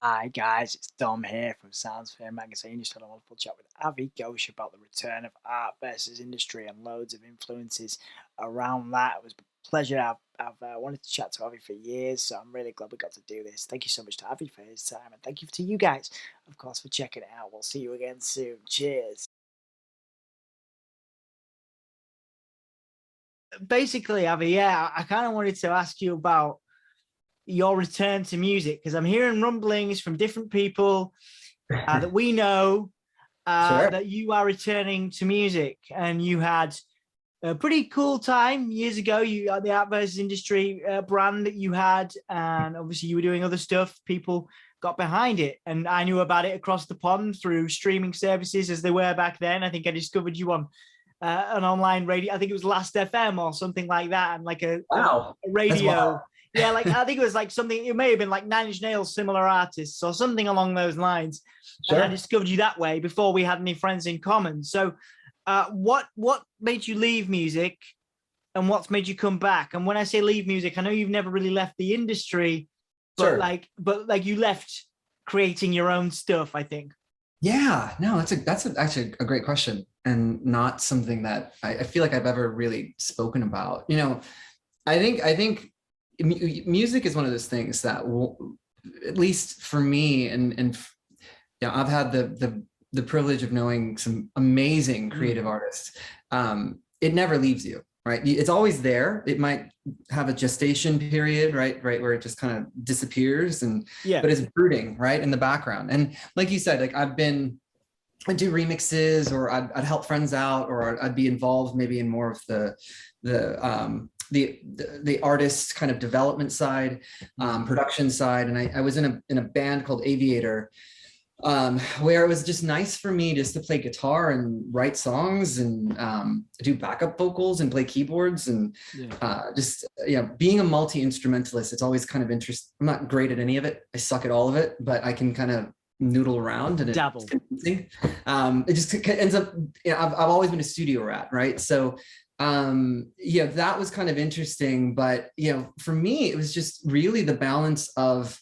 Hi guys, it's Dom here from Soundsphere magazine. Just had a wonderful chat with Avi Ghosh about the return of art versus industry and loads of influences around that. It was a pleasure. I've wanted to chat to Avi for years, so I'm really glad we got to do this. Thank you so much to Avi for his time, and thank you to you guys, of course, for checking it out. We'll see you again soon. Cheers. Basically, Avi, yeah, I kind of wanted to ask you about your return to music because I'm hearing rumblings from different people that we know Sure. that you are returning to music, and you had a pretty cool time years ago. You had the art versus industry brand that you had, and obviously you were doing other stuff. People got behind it, and I knew about it across the pond through streaming services as they were back then. I think I discovered you on an online radio. I think it was Last FM or something like that, and like a Wow. That's wild. radio. Yeah, like I think it was like something. It may have been like Nine Inch Nails, similar artists, or something along those lines. And I Sure. discovered you that way before we had any friends in common. So, what made you leave music, and what's made you come back? And when I say leave music, I know you've never really left the industry, but Sure. like you left creating your own stuff, I think. Yeah, no, actually a great question and not something that I feel like I've ever really spoken about. I think music is one of those things that will, at least for me, and yeah, I've had the privilege of knowing some amazing Mm, creative artists. It never leaves you, right? It's always there. It might have a gestation period, right, where it just kind of disappears, yeah. but it's brooding, right, in the background. And like you said, like I'd do remixes, or I'd help friends out, or I'd be involved maybe in more of the artist kind of development side, Mm, production side. And I was in a band called Aviator, where it was just nice for me just to play guitar and write songs, and do backup vocals and play keyboards, and yeah. just being a multi-instrumentalist. It's always kind of interesting. I'm not great at any of it. I suck at all of it, but I can kind of noodle around, and it's Dabble. confusing. It just ends up, I've always been a studio rat, right? So that was kind of interesting. But for me, it was just really the balance of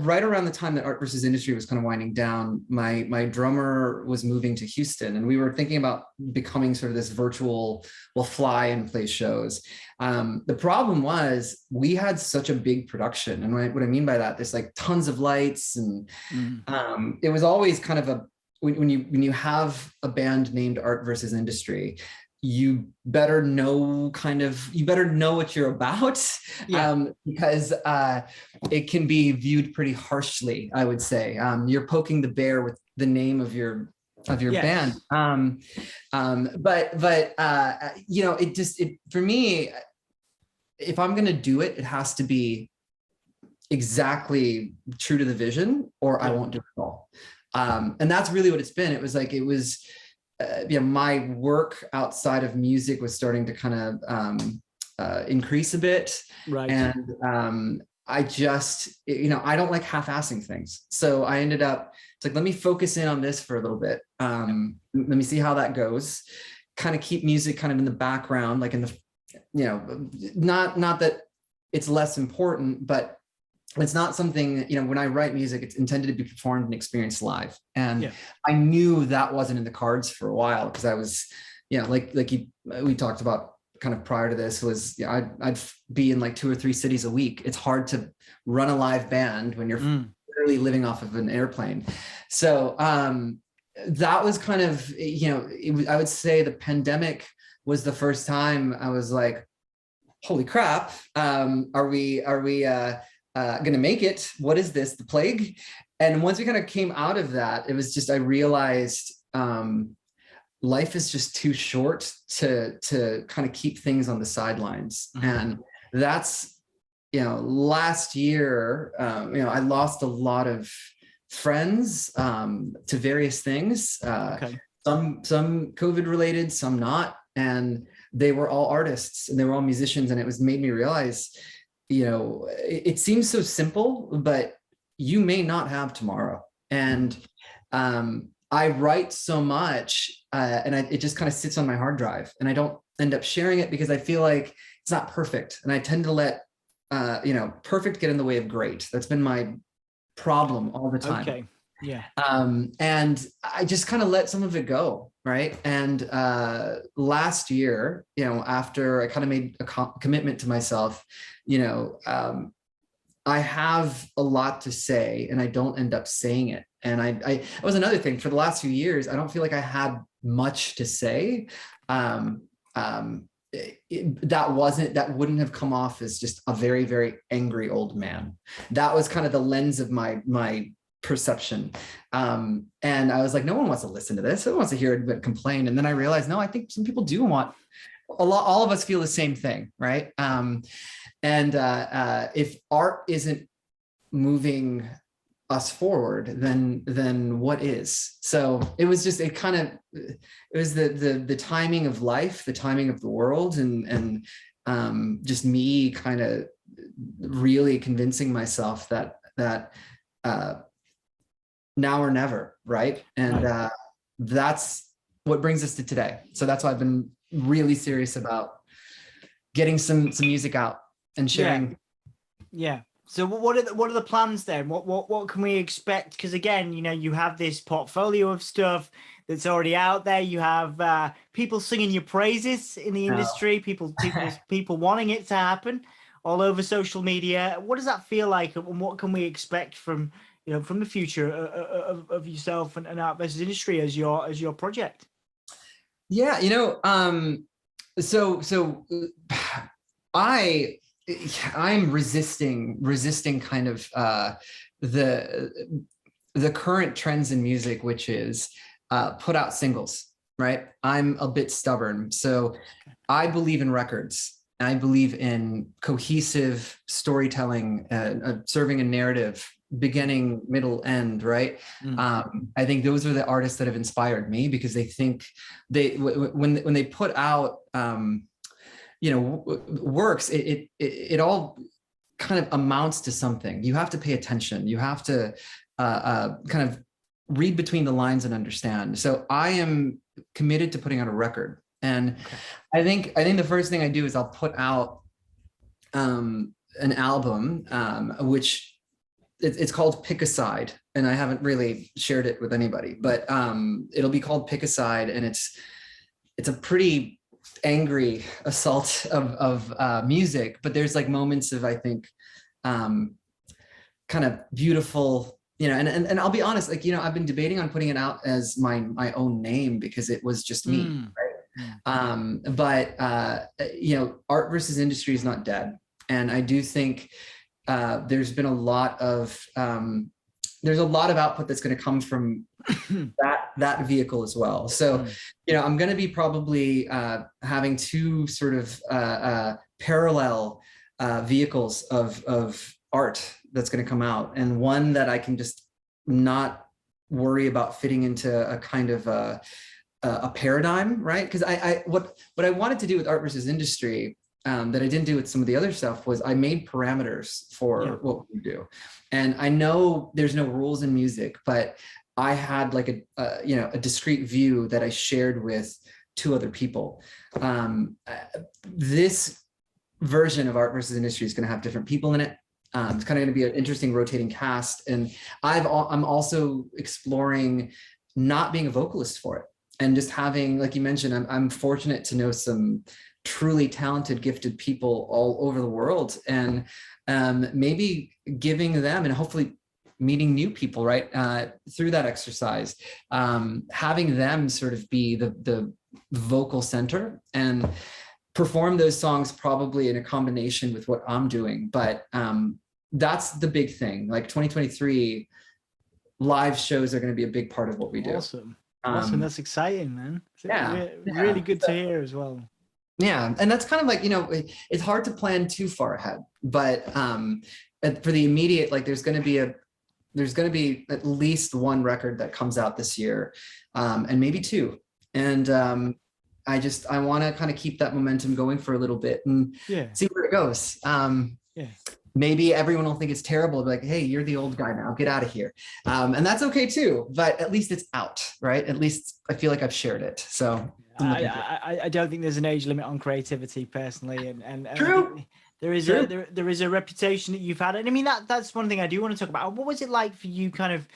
right around the time that art versus industry was kind of winding down. My drummer was moving to Houston, and we were thinking about becoming sort of this virtual, we'll fly and play shows. The problem was we had such a big production, and what I mean by that, there's like tons of lights, and Mm, it was always kind of when you have a band named art versus industry, you better know what you're about, yeah. because it can be viewed pretty harshly, I would say. You're poking the bear with the name of your band. Yes. It for me, if I'm going to do it, it has to be exactly true to the vision, or I Yeah. won't do it at all. And that's really what it's been. My work outside of music was starting to kind of increase a bit. Right. And I just, I don't like half-assing things. So I ended up, it's like, let me focus in on this for a little bit. Let me see how that goes. Kind of keep music kind of in the background, like in the, not that it's less important, but it's not something, when I write music, it's intended to be performed and experienced live. And Yeah. I knew that wasn't in the cards for a while, because I was, we talked about kind of prior to this, was I'd be in like 2 or 3 cities a week. It's hard to run a live band when you're literally living off of an airplane. So that was kind of, I would say the pandemic was the first time I was like, holy crap, are we gonna make it? What is this, the plague? And once we kind of came out of that, it was just, I realized life is just too short to kind of keep things on the sidelines. And that's, last year, I lost a lot of friends to various things, Okay. some COVID related, some not, and they were all artists and they were all musicians. And it was made me realize, it seems so simple, but you may not have tomorrow. And I write so much, and it just kind of sits on my hard drive, and I don't end up sharing it because I feel like it's not perfect. And I tend to let perfect get in the way of great. That's been my problem all the time. Okay. Yeah. And I just kind of let some of it go. Right. And last year, after I kind of made a commitment to myself, I have a lot to say and I don't end up saying it. And that was another thing for the last few years. I don't feel like I had much to say. That wouldn't have come off as just a very, very angry old man. That was kind of the lens of my perception. And I was like, no one wants to listen to this. No one wants to hear it complain. And then I realized, no, I think some people do want all of us feel the same thing. Right. If art isn't moving us forward, then what is? So it was just, it was the timing of life, the timing of the world, and just me kind of really convincing myself that now or never, right? And that's what brings us to today. So that's why I've been really serious about getting some music out and sharing. Yeah. So what are the plans then? What can we expect? Because again, you have this portfolio of stuff that's already out there. You have people singing your praises in the industry. People wanting it to happen all over social media. What does that feel like, and what can we expect from the future of yourself and Art versus Industry as your project? Yeah, so I'm resisting kind of the current trends in music, which is put out singles, right? I'm a bit stubborn. So I believe in records. I believe in cohesive storytelling, serving a narrative, beginning, middle, end, right? I think those are the artists that have inspired me, because they think when they put out works, it all kind of amounts to something. You have to pay attention. You have to kind of read between the lines and understand. So I am committed to putting out a record. And I think the first thing I do is I'll put out an album, which it's called Pick a Side. And I haven't really shared it with anybody, but it'll be called Pick a Side. And it's a pretty angry assault of music, but there's like moments of, I think, kind of beautiful, and I'll be honest, like, I've been debating on putting it out as my own name, because it was just me, right? But Art versus Industry is not dead. And I do think there's been a lot of output that's going to come from that vehicle as well. So, I'm going to be probably having two sort of parallel vehicles of art that's going to come out, and one that I can just not worry about fitting into a kind of a paradigm, right? Because what I wanted to do with Art versus Industry, that I didn't do with some of the other stuff, was I made parameters for what we do. And I know there's no rules in music, but I had like a discrete view that I shared with two other people. This version of Art versus Industry is going to have different people in it. It's kind of going to be an interesting rotating cast. And I'm also exploring not being a vocalist for it, and just having, like you mentioned, I'm fortunate to know some truly talented, gifted people all over the world, and maybe giving them, and hopefully meeting new people, right, through that exercise, having them sort of be the vocal center and perform those songs, probably in a combination with what I'm doing. But that's the big thing. Like 2023, live shows are going to be a big part of what we do. Awesome. That's exciting, man. Really good to hear as well. Yeah, and that's kind of like, it's hard to plan too far ahead, but for the immediate, like there's going to be at least one record that comes out this year, and maybe two. And I want to kind of keep that momentum going for a little bit and see where it goes. Maybe everyone will think it's terrible, like, hey, you're the old guy now, get out of here. And that's okay too, but at least it's out, right? At least I feel like I've shared it. So I'm looking for. I don't think there's an age limit on creativity personally, and I True. think there is True. there is a reputation that you've had, and I mean that's one thing I do want to talk about. What was it like for you, kind of,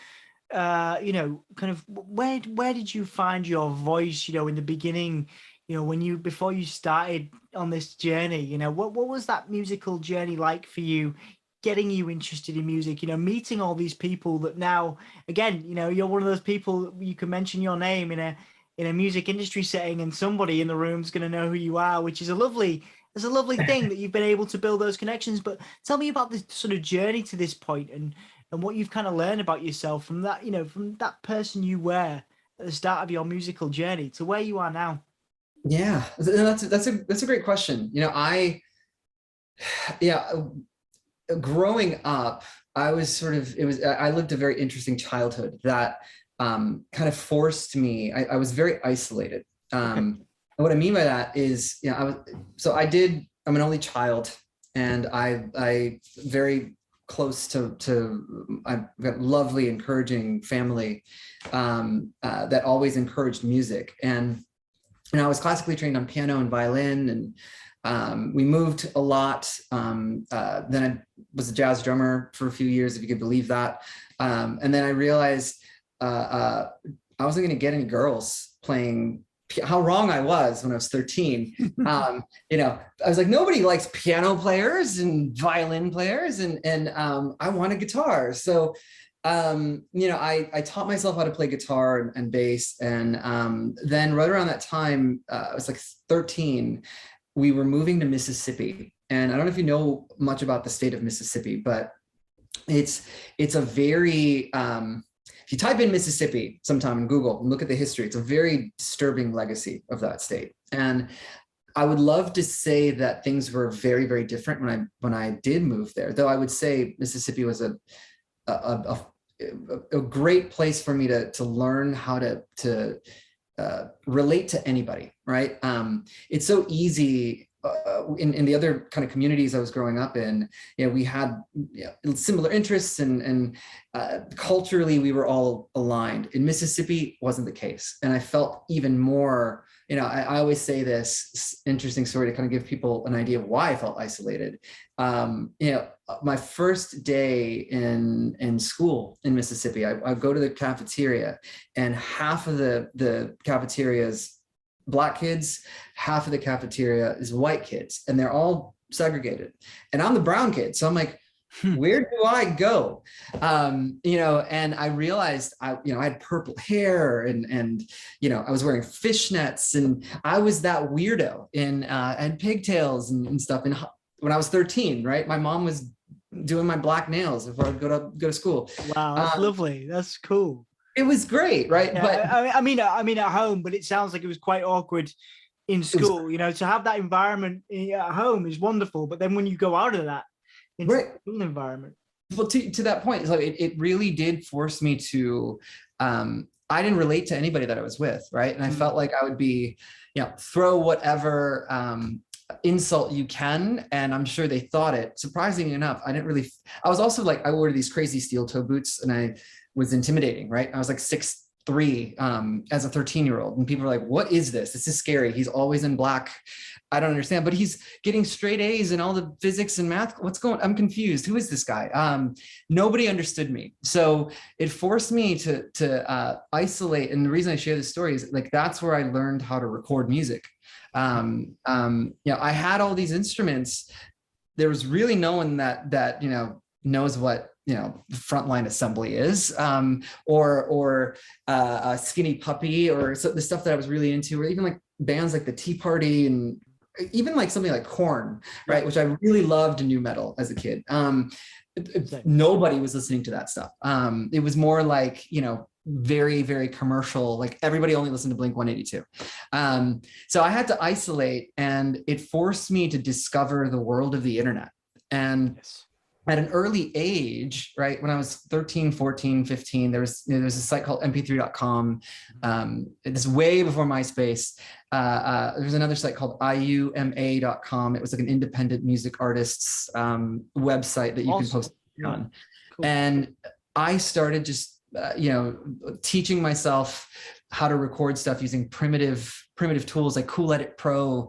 kind of where did you find your voice, in the beginning, when before you started on this journey, what was that musical journey like for you, getting you interested in music, meeting all these people that now, again, you're one of those people you can mention your name in a music industry setting and somebody in the room's going to know who you are, which is it's a lovely thing that you've been able to build those connections. But tell me about this sort of journey to this point, and what you've kind of learned about yourself from that, from that person you were at the start of your musical journey to where you are now. Yeah, that's a great question. Growing up, I lived a very interesting childhood that kind of forced me. I was very isolated. And what I mean by that is, I'm an only child, and I very close to I've got lovely, encouraging family that always encouraged music. And I was classically trained on piano and violin, and we moved a lot. Then I was a jazz drummer for a few years, if you could believe that. And then I realized I wasn't going to get any girls playing. How wrong I was when I was 13. I was like, nobody likes piano players and violin players, and I want a guitar. So I taught myself how to play guitar and bass. And then right around that time, I was like 13, we were moving to Mississippi. And I don't know if you know much about the state of Mississippi, but it's a very, if you type in Mississippi sometime in Google and look at the history, it's a very disturbing legacy of that state. And I would love to say that things were very, very different when I did move there, though I would say Mississippi was a great place for me to learn how to relate to anybody, right? It's so easy. In the other kind of communities I was growing up in, we had similar interests, and culturally we were all aligned. In Mississippi, wasn't the case, and I felt even more. I always say this interesting story to kind of give people an idea of why I felt isolated. My first day in school in Mississippi, I go to the cafeteria, and half of the cafeteria's Black kids, half of the cafeteria is white kids, and they're all segregated. And I'm the brown kid. So I'm like, where do I go? And I realized I had purple hair, and I was wearing fishnets, and I was that weirdo and pigtails and stuff. And when I was 13, right, my mom was doing my black nails before I would go to school. Wow, that's lovely. That's cool. It was great, right? Yeah, but I mean at home, but it sounds like it was quite awkward in school. To have that environment at home is wonderful, but then when you go out of that into the school environment, well, to that point, so it really did force me to. I didn't relate to anybody that I was with, right? And I felt like I would be, throw whatever insult you can, and I'm sure they thought it. Surprisingly enough, I was also like, I wore these crazy steel toe boots, and I was intimidating, right? I was like 6'3" as a 13-year-old, and people were like, what is this? This is scary. He's always in black. I don't understand, but he's getting straight A's in all the physics and math. I'm confused. Who is this guy? Nobody understood me. So it forced me to isolate. And the reason I share this story is like, that's where I learned how to record music. I had all these instruments. There was really no one that knows what frontline assembly is, or a Skinny Puppy, or the stuff that I was really into, or even like bands like the Tea Party, and even like something like Korn, right? Which I really loved new metal as a kid. Nobody was listening to that stuff. It was more like, very, very commercial, like everybody only listened to Blink-182. So I had to isolate, and it forced me to discover the world of the internet. And at an early age, right, when I was 13, 14, 15, there's a site called mp3.com. This is way before MySpace. There's another site called iuma.com. It was like an independent music artists website that you can post on. Cool. And I started just teaching myself how to record stuff using primitive primitive tools like Cool Edit Pro,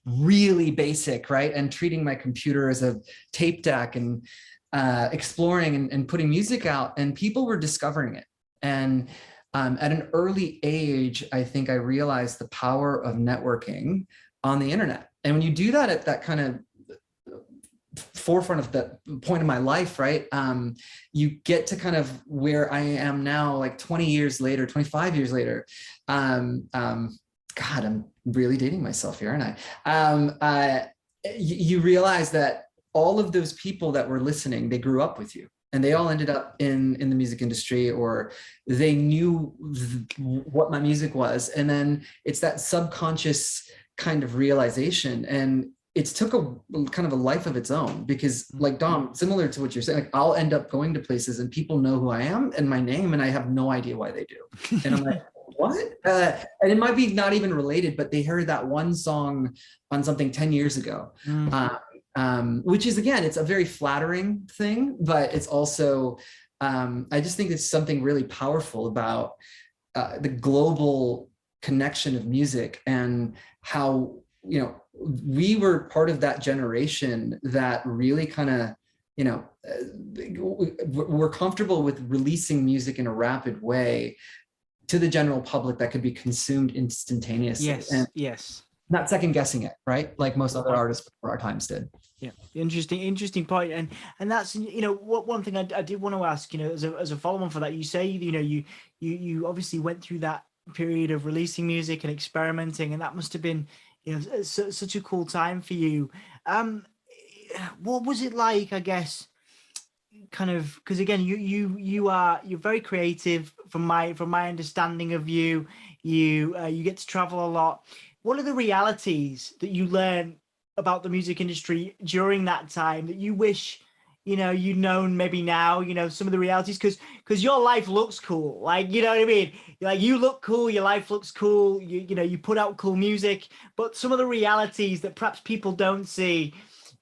really basic, right? And treating my computer as a tape deck and exploring and putting music out, and people were discovering it. And at an early age, I think I realized the power of networking on the internet. And when you do that at that kind of forefront of that point in my life, right? You get to kind of where I am now, like 20 years later, 25 years later. God, I'm really dating myself here, aren't I? You realize that all of those people that were listening, they grew up with you, and they all ended up in the music industry, or they knew what my music was. And then it's that subconscious kind of realization. And it's took a kind of a life of its own, because like Dom, similar to what you're saying, like I'll end up going to places and people know who I am and my name, and I have no idea why they do. And I'm like, what? And it might be not even related, but they heard that one song on something 10 years ago, which is, again, it's a very flattering thing, but it's also, I just think it's something really powerful about the global connection of music, and how, you know, we were part of that generation that really kind of, you know, were comfortable with releasing music in a rapid way to the general public that could be consumed instantaneously. Yes, and yes. Not second guessing it, right? Like most other artists before our times did. Yeah, interesting point, and that's, you know, one thing I did want to ask, you know, as a follow-on for that, you say, you know, you obviously went through that period of releasing music and experimenting, and that must have been, you know, such a cool time for you. What was it like, I guess, kind of, because again, you're very creative from my understanding of you. You get to travel a lot. What are the realities that you learn about the music industry during that time that you wish, you know, you'd known maybe now, you know, some of the realities, because your life looks cool, like, you know what I mean? Like, you look cool, your life looks cool, you know, you put out cool music, but some of the realities that perhaps people don't see,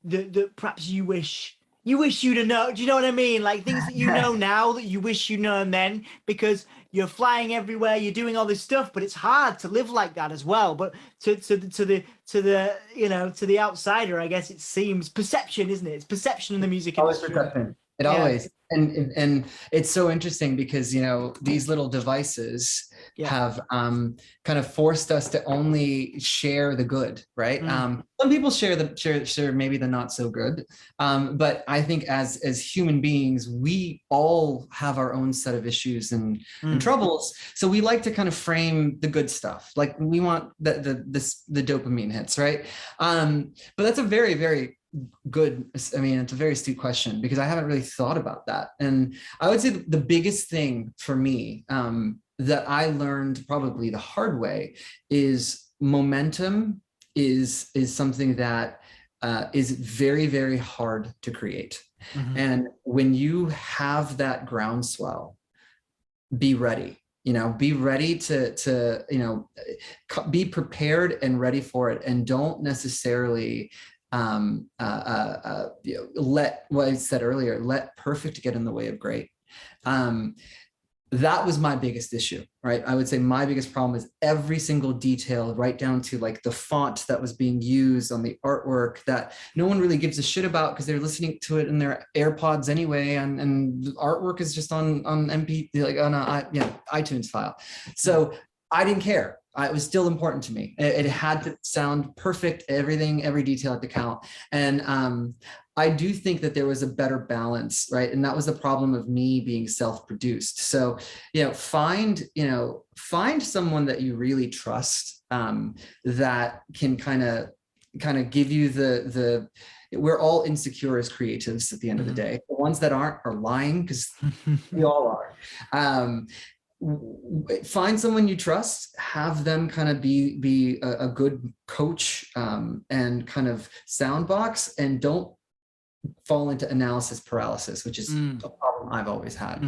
that perhaps you wish you'd have known. Do you know what I mean? Like, things that you know now that you wish you'd known then, because you're flying everywhere, you're doing all this stuff, but it's hard to live like that as well. But to the you know, to the outsider, I guess it seems perception, isn't it? It's perception in the music industry. It always, and it's so interesting because, you know, these little devices have kind of forced us to only share the good, right? Some people share maybe the not so good, but I think as human beings, we all have our own set of issues and troubles. So we like to kind of frame the good stuff, like we want the dopamine hits, right? But that's a very, very good, I mean, it's a very astute question, because I haven't really thought about that. And I would say the biggest thing for me that I learned probably the hard way is momentum is something that is very, very hard to create. And when you have that groundswell, be ready. You know, be ready to you know, be prepared and ready for it, and don't necessarily you know, let what I said earlier, let perfect get in the way of great. That was my biggest issue, right? I would say my biggest problem is every single detail, right down to like the font that was being used on the artwork that no one really gives a shit about because they're listening to it in their AirPods anyway, and the artwork is just on MP, like on a iTunes file. So I didn't care. It was still important to me. It had to sound perfect, every detail had to count. And I do think that there was a better balance, right? And that was the problem of me being self-produced. So, you know, find someone that you really trust, that can kind of give you the we're all insecure as creatives at the end of the day. The ones that aren't are lying, because we all are. Find someone you trust, have them kind of be a good coach, and kind of sound box, and don't fall into analysis paralysis, which is a problem I've always had.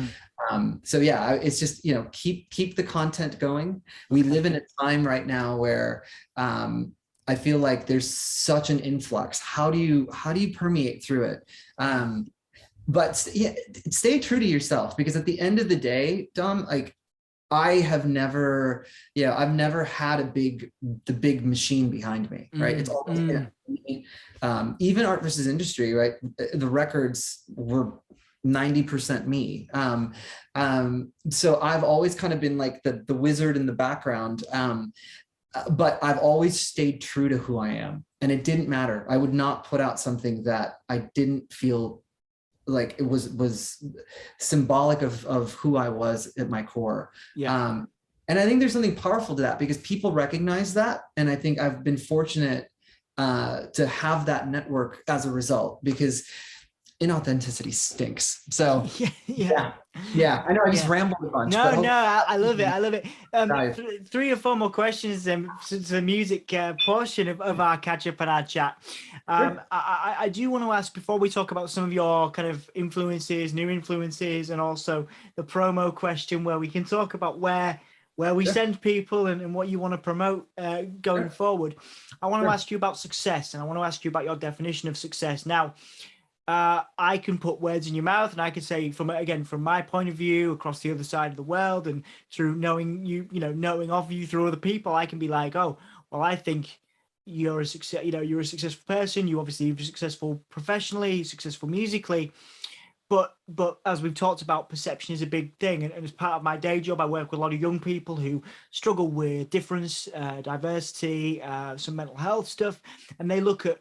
So yeah, it's just, you know, keep the content going. We live in a time right now where I feel like there's such an influx. How do you permeate through it? But yeah, stay true to yourself, because at the end of the day, Dom, like, I have never, I've never had the big machine behind me, right? It's always been me. Even art versus industry, right? The records were 90% me. So I've always kind of been like the wizard in the background. But I've always stayed true to who I am, and it didn't matter. I would not put out something that I didn't feel like it was symbolic of who I was at my core. And I think there's something powerful to that, because people recognize that. And I think I've been fortunate to have that network as a result, because inauthenticity stinks. So yeah. I know I just rambled a bunch. No, I love it. I love it. 3 or 4 more questions to the music portion of our catch up and our chat. I do want to ask, before we talk about some of your kind of influences, new influences, and also the promo question, where we can talk about where we send people and what you want to promote going forward. I want to ask you about success, and I want to ask you about your definition of success. Now, I can put words in your mouth, and I can say, from my point of view, across the other side of the world, and through knowing you, knowing of you through other people, I can be like, oh, well, I think you're a success. You're a successful person. You obviously are successful professionally, successful musically. But as we've talked about, perception is a big thing, and as part of my day job, I work with a lot of young people who struggle with difference, diversity, some mental health stuff, and they look at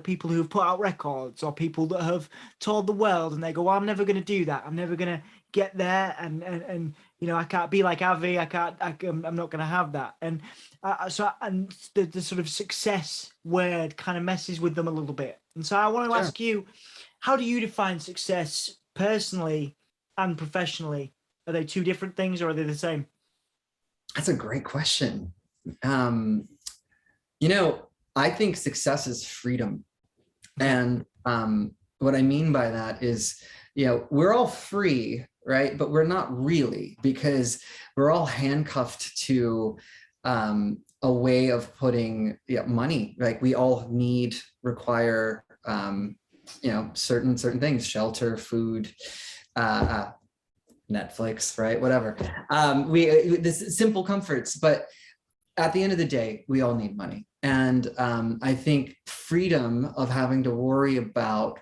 people who've put out records, or people that have toured the world, and they go, well, I'm never going to do that. I'm never going to get there. And I can't be like Avi. I'm not going to have that. And so the sort of success word kind of messes with them a little bit. And so I want to ask you, how do you define success personally and professionally? Are they 2 different things, or are they the same? That's a great question. I think success is freedom. And what I mean by that is, we're all free, right? But we're not really, because we're all handcuffed to a way of putting money. Like, we all require certain things: shelter, food, Netflix, right? Whatever. This simple comforts, but at the end of the day, we all need money. And I think freedom of having to worry about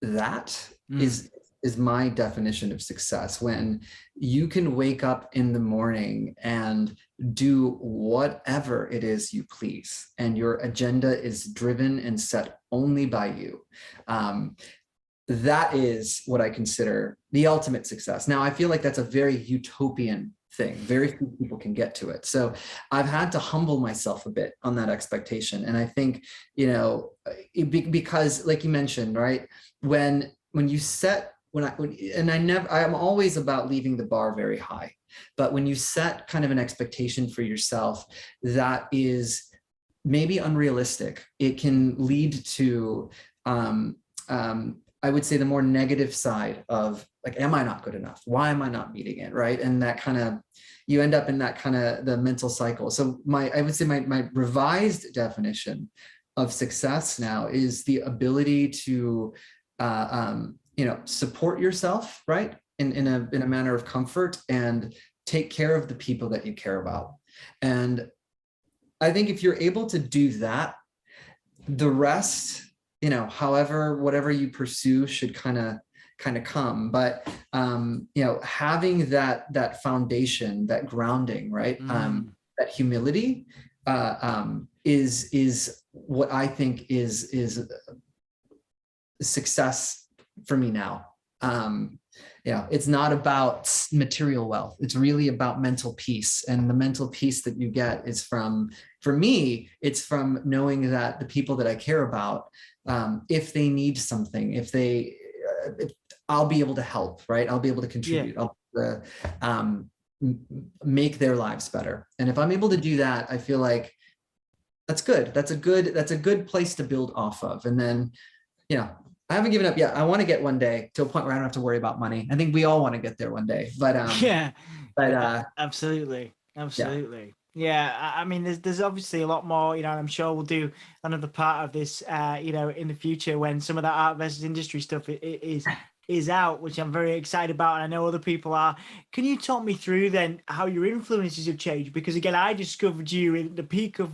that is my definition of success. When you can wake up in the morning and do whatever it is you please, and your agenda is driven and set only by you. That is what I consider the ultimate success. Now, I feel like that's a very utopian thing. Very few people can get to it. So I've had to humble myself a bit on that expectation. And I think, because like you mentioned, right, when you set, I'm always about leaving the bar very high, but when you set kind of an expectation for yourself that is maybe unrealistic, it can lead to, I would say, the more negative side of, like, am I not good enough? Why am I not meeting it? Right. And that kind of, you end up in that kind of the mental cycle. So I would say my revised definition of success now is the ability to, support yourself, right, in a manner of comfort, and take care of the people that you care about. And I think if you're able to do that, the rest, whatever you pursue should kind of come. But having that foundation, that grounding, right, that humility is what I think is success for me now. It's not about material wealth. It's really about mental peace. And the mental peace that you get is for me, it's from knowing that the people that I care about, if they need something, if I'll be able to help, right? I'll be able to contribute. I'll be able to, make their lives better. And if I'm able to do that, I feel like that's good. That's a good place to build off of. And then, I haven't given up yet. I want to get one day to a point where I don't have to worry about money. I think we all want to get there one day, but absolutely. Yeah. I mean, there's obviously a lot more, I'm sure we'll do another part of this, in the future, when some of that art versus industry stuff is is out, which I'm very excited about, and I know other people are. Can you talk me through then how your influences have changed? Because again, I discovered you in the peak of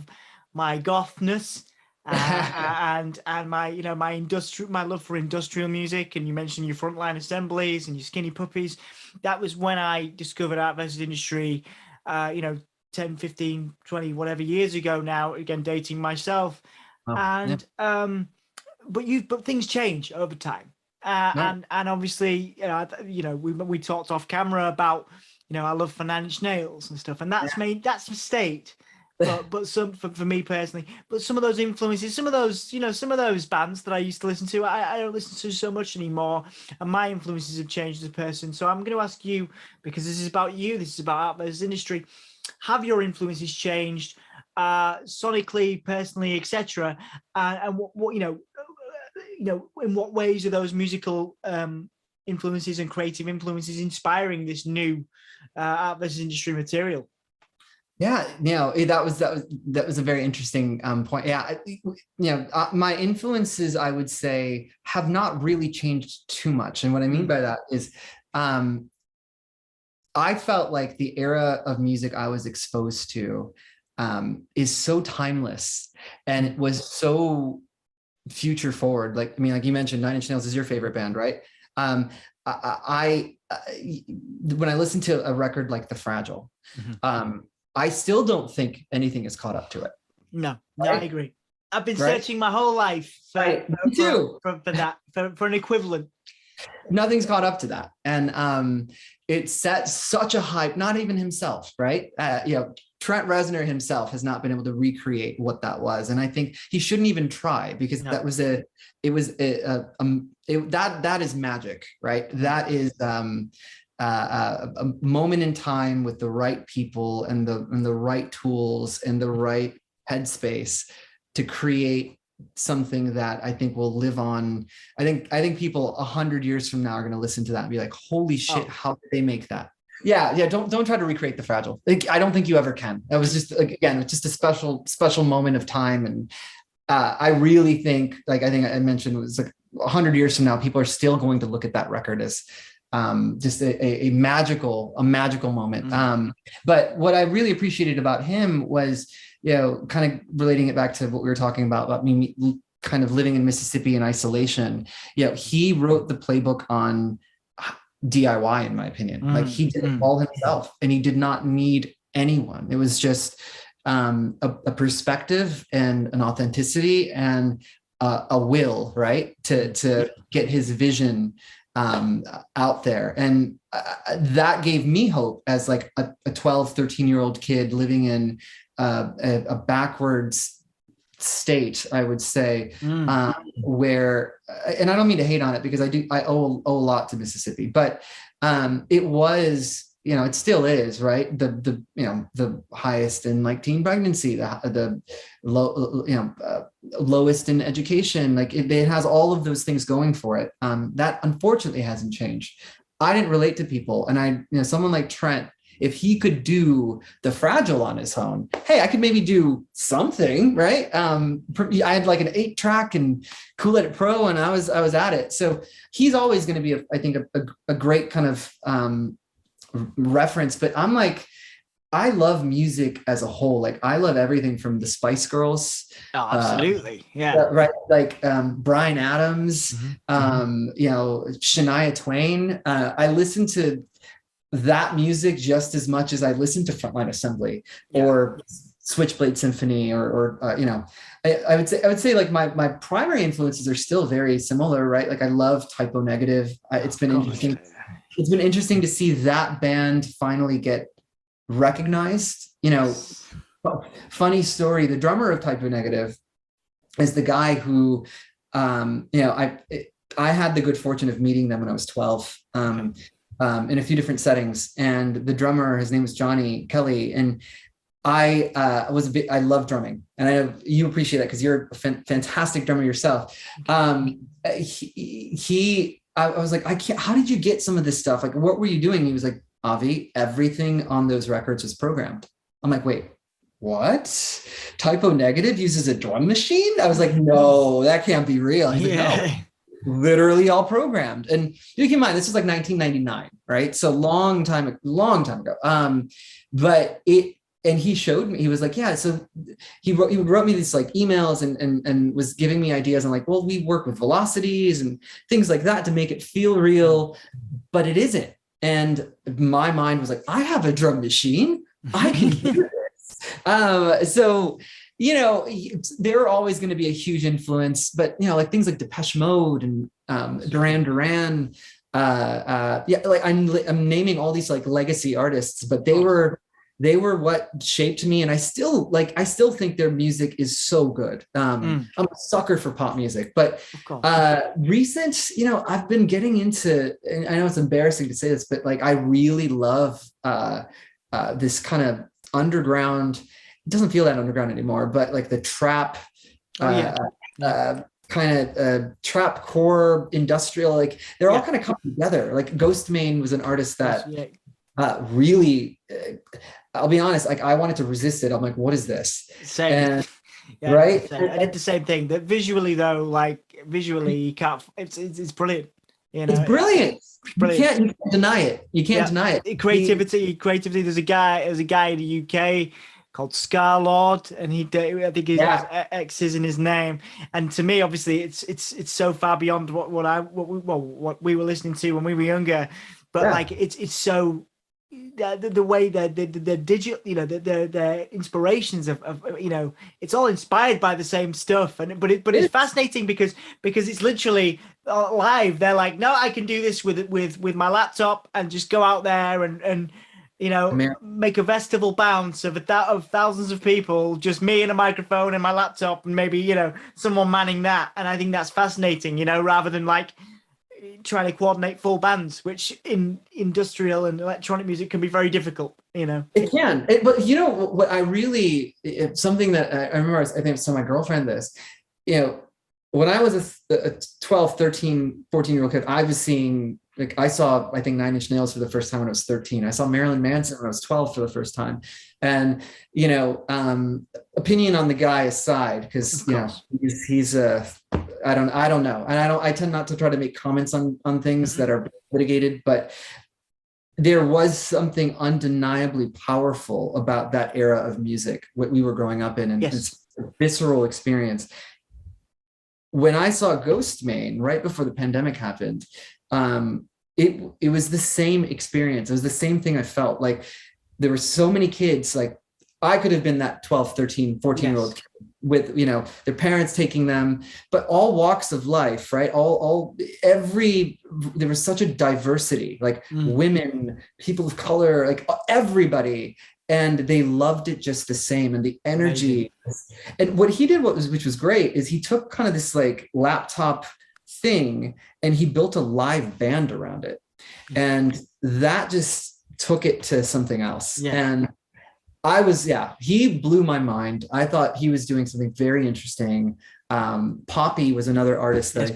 my gothness, and my, you know, my love for industrial music. And you mentioned your Frontline Assemblies and your Skinny Puppies. That was when I discovered Art versus Industry, you know, 10, 15, 20, whatever years ago now, again, dating myself. Oh, And but things change over time. no. And obviously, you know, we talked off camera about, you know, our love for Nine Inch Nails and stuff, and that's that's a state. But some for me personally, but some of those influences, some of those, you know, some of those bands that I used to listen to, I don't listen to so much anymore, and my influences have changed as a person. So I'm going to ask you, because this is about you, this is about Art versus Industry. Have your influences changed, sonically, personally, etc.? And what you know, in what ways are those musical influences and creative influences inspiring this new Art versus Industry material? Yeah, that was a very interesting point. Yeah, my influences, I would say, have not really changed too much. And what I mean by that is, I felt like the era of music I was exposed to is so timeless, and it was so future forward. Like, I mean, like you mentioned, Nine Inch Nails is your favorite band, right? I when I listen to a record like The Fragile, I still don't think anything is caught up to it. No, right? I agree. I've been searching my whole life for an equivalent. Nothing's caught up to that. And it set such a hype, not even himself, right? Trent Reznor himself has not been able to recreate what that was. And I think he shouldn't even try, because that is magic, right? That is a moment in time with the right people and the right tools and the right headspace to create something that I think will live on. I think people 100 years from now are going to listen to that and be like, holy shit, how did they make that? Yeah. Don't try to recreate The Fragile. Like, I don't think you ever can. That was just, like, again, it's just a special moment of time. And I really think, like, I think I mentioned, it was like 100 years from now, people are still going to look at that record as just a magical moment. But what I really appreciated about him was, kind of relating it back to what we were talking about me kind of living in Mississippi in isolation. He wrote the playbook on DIY, in my opinion. Like, he did it all himself, and he did not need anyone. It was just a perspective and an authenticity and a will, right, to get his vision out there. And that gave me hope as like a 12, 13-year-old kid living in a backwards state, I would say, where, and I don't mean to hate on it, because I owe a lot to Mississippi, but it was, it still is, right, the highest in like teen pregnancy, the lowest in education. Like, it has all of those things going for it. That unfortunately hasn't changed. I didn't relate to people, and someone like Trent, if he could do The Fragile on his own, hey, I could maybe do something, right? I had like an 8-track and Cool Edit Pro, and I was at it. So he's always going to be, I think, a great kind of reference. But I'm like, I love music as a whole. Like, I love everything from the Spice Girls. Oh, absolutely. Right. Like Bryan Adams, Shania Twain. I listen to that music just as much as I listen to Frontline Assembly or Switchblade Symphony or I would say like my primary influences are still very similar, right? Like, I love Typo Negative. It's been interesting. It's been interesting to see that band finally get recognized. Funny story, the drummer of Typo Negative is the guy who I had the good fortune of meeting them when I was 12. In a few different settings, and the drummer, his name was Johnny Kelly, and I love drumming, and I know you appreciate that because you're a fantastic drummer yourself. I was like, I can't. How did you get some of this stuff? Like, what were you doing? He was like, Avi, everything on those records was programmed. I'm like, wait, what? Typo Negative uses a drum machine? I was like, no, that can't be real. He's like, no. literally all programmed. And you keep in mind, this is like 1999, right? So long time ago. But and he showed me, he was like, yeah, so he wrote me these like emails and was giving me ideas. I'm like, well, we work with velocities and things like that to make it feel real, but it isn't. And my mind was like, I have a drum machine. I can do this. So, you know, they're always going to be a huge influence, but, you know, like things like Depeche Mode and Duran Duran. Yeah, like I'm naming all these like legacy artists, but they were what shaped me. And I still think their music is so good. I'm a sucker for pop music, but recent, you know, I've been getting into, and I know it's embarrassing to say this, but like, I really love this kind of underground. It doesn't feel that underground anymore, but like the trap, kind of trap core industrial, like they're all kind of come together. Like Ghostmane was an artist that really, I'll be honest, like I wanted to resist it. I'm like, what is this? Same. Right? I did the same thing. That visually though, like visually, you can't. It's brilliant. You know, it's brilliant. You can't deny it. You can't deny it. Creativity. There's a guy in the UK called Scarlord, and I think he has X's in his name. And to me, obviously, it's so far beyond what we were listening to when we were younger. But like it's so the way that the digital, you know, the inspirations of you know, it's all inspired by the same stuff. And but it's fascinating because it's literally live. They're like, no, I can do this with my laptop and just go out there and you know, make a festival bounce of thousands of people, just me and a microphone and my laptop, and maybe, you know, someone manning that. And I think that's fascinating, you know, rather than like trying to coordinate full bands, which in industrial and electronic music can be very difficult, you know. It can. But you know what I really, something that I remember, I think I was telling my girlfriend this, you know, when I was a 12, 13, 14-year-old kid, I was seeing, like, I saw, I think, 9 Inch Nails for the first time when I was 13. I saw Marilyn Manson when I was 12 for the first time. And, you know, opinion on the guy aside, because, you know, he's I don't know. And I tend not to try to make comments on things that are litigated, but there was something undeniably powerful about that era of music, what we were growing up in, and it's a visceral experience. When I saw Ghostmane right before the pandemic happened, it was the same experience. It was the same thing I felt. Like there were so many kids, like I could have been that 12, 13, 14-year-old kid with, you know, their parents taking them, but all walks of life, right? There was such a diversity, like women, people of color, like everybody. And they loved it just the same. And the energy. Amazing. And what he did, which was great, is he took kind of this like laptop thing and he built a live band around it. And that just took it to something else. And he blew my mind. I thought he was doing something very interesting. Poppy was another artist that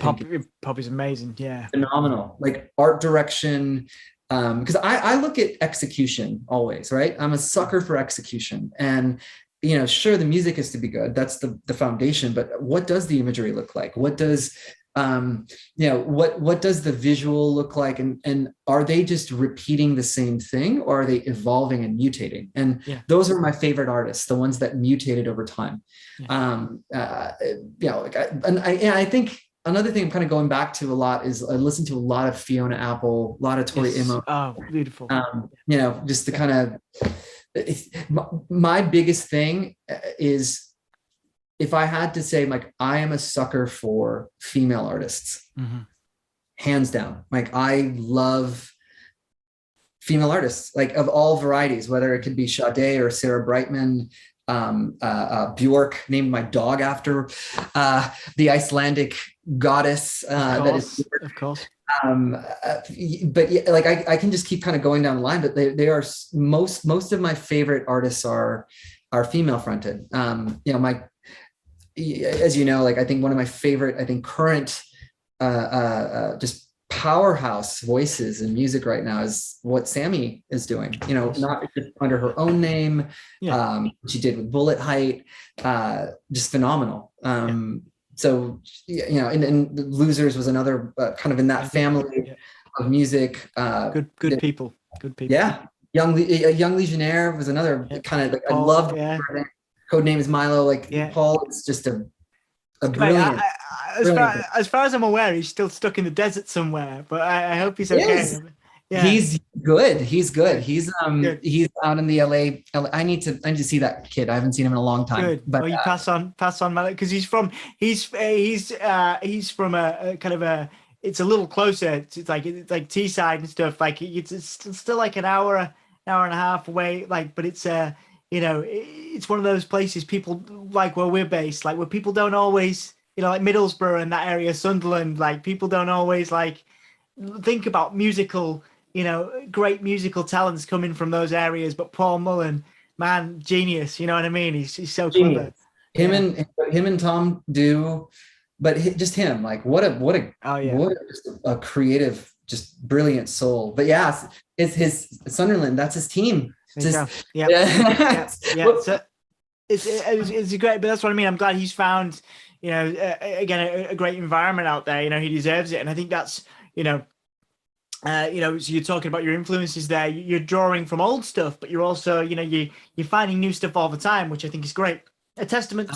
Poppy's amazing. Yeah. Phenomenal. Like art direction. Because I look at execution always, right? I'm a sucker for execution. And, you know, sure, the music is to be good. That's the foundation. But what does the imagery look like? What does, you know, what does the visual look like? And are they just repeating the same thing, or are they evolving and mutating? And those are my favorite artists, the ones that mutated over time. You know, like I think, another thing I'm kind of going back to a lot is I listen to a lot of Fiona Apple, a lot of Tori Amos. Oh, beautiful. You know, just the kind of, my biggest thing is, if I had to say, like, I am a sucker for female artists, hands down. Like, I love female artists, like of all varieties, whether it could be Sade or Sarah Brightman, Bjork, named my dog after the Icelandic goddess. Of course. But yeah, like I can just keep kind of going down the line, but they are most of my favorite artists are female fronted. You know, as you know, like I think one of my favorite, I think current just powerhouse voices in music right now is what Sammi is doing, you know, not just under her own name. She did with Bullet Height, just phenomenal. so and Losers was another kind of in that family of music. Good people. Yeah, Young Legionnaire was another kind of like Paul, I loved. Code name is Milo. Like Paul is just a brilliant. As far as I'm aware, he's still stuck in the desert somewhere, but I hope he's okay. Yeah. He's good. He's good. He's out in the LA. I need to see that kid. I haven't seen him in a long time. Good. But you pass on because he's from a kind of it's a little closer. It's like Teesside and stuff. Like it's still like an hour and a half away. Like, but it's it's one of those places people like where we're based, like where people don't always, like Middlesbrough and that area, Sunderland, like people don't always like think about musical, great musical talents coming from those areas. But Paul Mullen, man, genius. You know what I mean? He's so clever. Him and Tom do, but just him, like what a creative, just brilliant soul. But yeah, it's his Sunderland. That's his team. So it's great, but that's what I mean. I'm glad he's found, again, a great environment out there. He deserves it, and I think that's, so you're talking about your influences there. You're drawing from old stuff, but you're also, you're finding new stuff all the time, which I think is great. A testament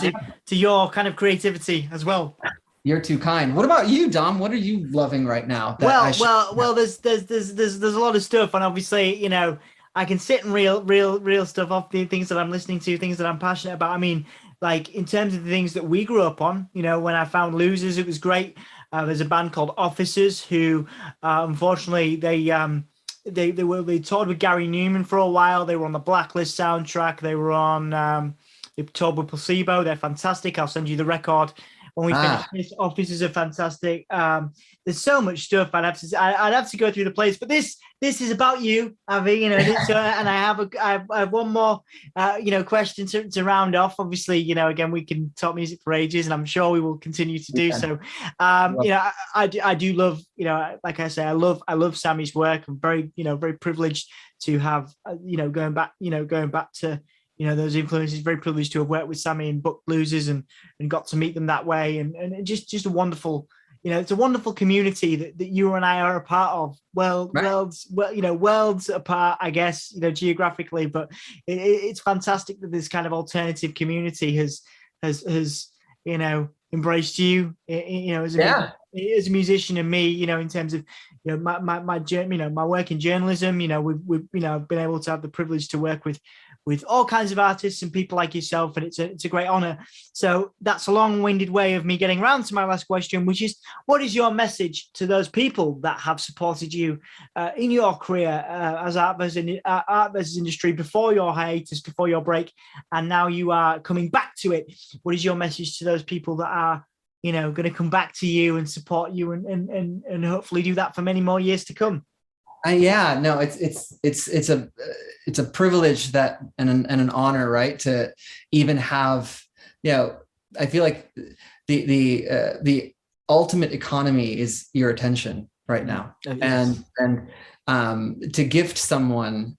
to your kind of creativity as well. You're too kind. What about you, Dom? What are you loving right now? Well, there's a lot of stuff, and obviously, I can sit and reel stuff off, the things that I'm listening to, things that I'm passionate about. I mean, like in terms of the things that we grew up on, when I found Losers, it was great. There's a band called Officers who, unfortunately, they toured with Gary Newman for a while. They were on the Blacklist soundtrack. They were on, they toured with Placebo. They're fantastic. I'll send you the record when we finish this. Officers are fantastic. There's so much stuff I'd have to go through the place, but this is about you, Avi. And I have one more question to round off. Obviously, again, we can talk music for ages, and I'm sure we will continue to do so. I do love, like I say, I love Sammy's work. I'm very privileged to have going back to those influences. Very privileged to have worked with Sammi and booked Losers and got to meet them that way, and just a wonderful, it's a wonderful community that you and I are a part of. Worlds apart, I guess, geographically, but it's fantastic that this kind of alternative community has embraced you, as a musician, and me, in terms of my work in journalism. We've been able to have the privilege to work with all kinds of artists and people like yourself, and it's a great honor. So that's a long-winded way of me getting around to my last question, which is, what is your message to those people that have supported you in your career as art versus industry before your hiatus, before your break, and now you are coming back to it? What is your message to those people that are going to come back to you and support you and hopefully do that for many more years to come? It's a privilege that and an honor, right? To even have, I feel like the ultimate economy is your attention right now, and to gift someone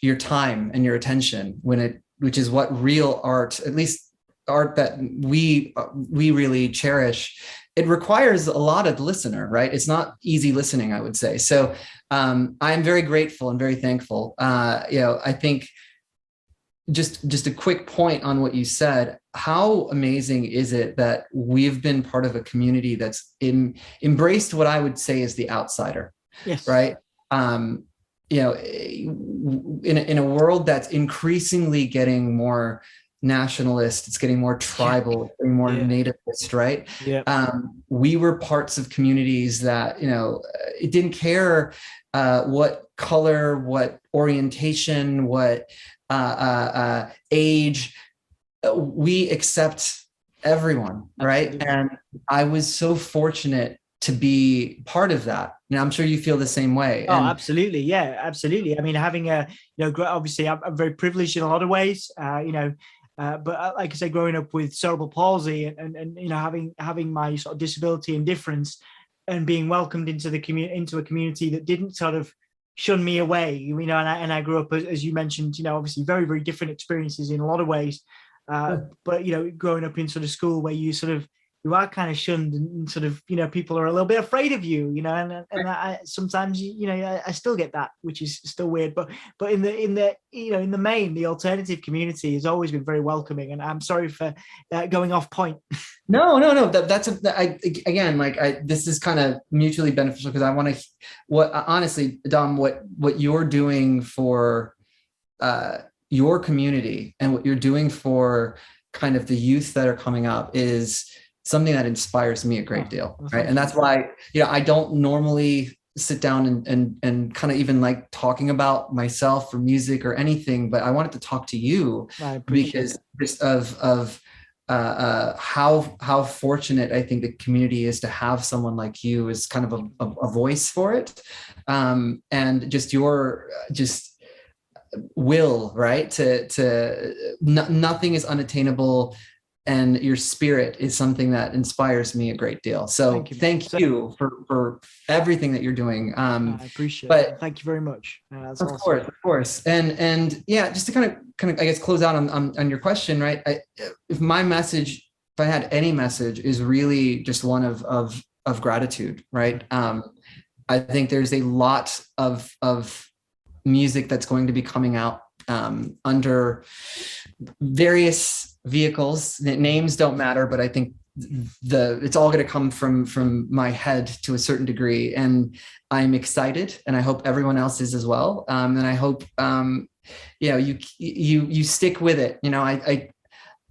your time and your attention which is what real art, at least art that we really cherish, it requires a lot of the listener, right? It's not easy listening, I would say. So I'm very grateful and very thankful. I think just a quick point on what you said, how amazing is it that we've been part of a community that's embraced what I would say is the outsider, yes, right? In a world that's increasingly getting more nationalist, it's getting more tribal, it's getting more nativist, right? We were parts of communities that it didn't care what color, what orientation, what age. We accept everyone, right? Absolutely. And I was so fortunate to be part of that. And I'm sure you feel the same way. Oh, absolutely. Yeah, absolutely. I mean, having obviously I'm very privileged in a lot of ways, but like I say, growing up with cerebral palsy and having my sort of disability and difference, and being welcomed into a community that didn't sort of shun me away, and I grew up, as you mentioned, obviously very, very different experiences in a lot of ways. But growing up in sort of school where you sort of you are kind of shunned, and sort of, you know, people are a little bit afraid of you, you know, and I sometimes, you know, I still get that, which is still weird, but in the you know, in the main, the alternative community has always been very welcoming, and I'm sorry for going off point. No. Again, like this is kind of mutually beneficial, because I want to, honestly, Dom, what you're doing for your community and what you're doing for kind of the youth that are coming up is something that inspires me a great deal, right? And that's why, you know, I don't normally sit down and kind of even like talking about myself or music or anything, but I wanted to talk to you because just of how fortunate I think the community is to have someone like you as kind of a voice for it, and just your will, right, nothing is unattainable, and your spirit is something that inspires me a great deal. So thank you for everything that you're doing. I appreciate it. Thank you very much. That's of course. And yeah, just to kind of I guess close out on your question, right? If I had any message, is really just one of gratitude, right? I think there's a lot of music that's going to be coming out under various vehicles. Names don't matter, but I think it's all going to come from my head to a certain degree, and I'm excited, and I hope everyone else is as well. And I hope you know, you stick with it. You know,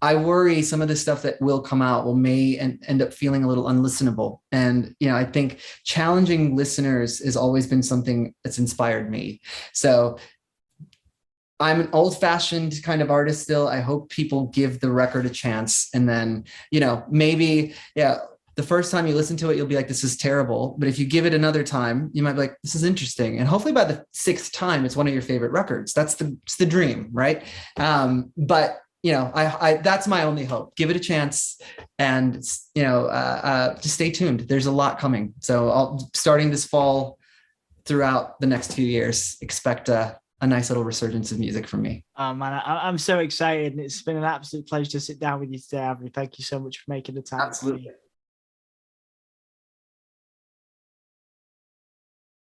I worry some of the stuff that will come out may end up feeling a little unlistenable. And, you know, I think challenging listeners has always been something that's inspired me. So I'm an old-fashioned kind of artist still. I hope people give the record a chance. And then, you know, maybe, the first time you listen to it, you'll be like, this is terrible. But if you give it another time, you might be like, this is interesting. And hopefully by the 6th time, it's one of your favorite records. It's the dream, right? But you know, I that's my only hope. Give it a chance, and you know, just stay tuned. There's a lot coming. So starting this fall, throughout the next few years, expect a nice little resurgence of music from me. Oh man, I'm so excited, and it's been an absolute pleasure to sit down with you today, Avi. Thank you so much for making the time. Absolutely.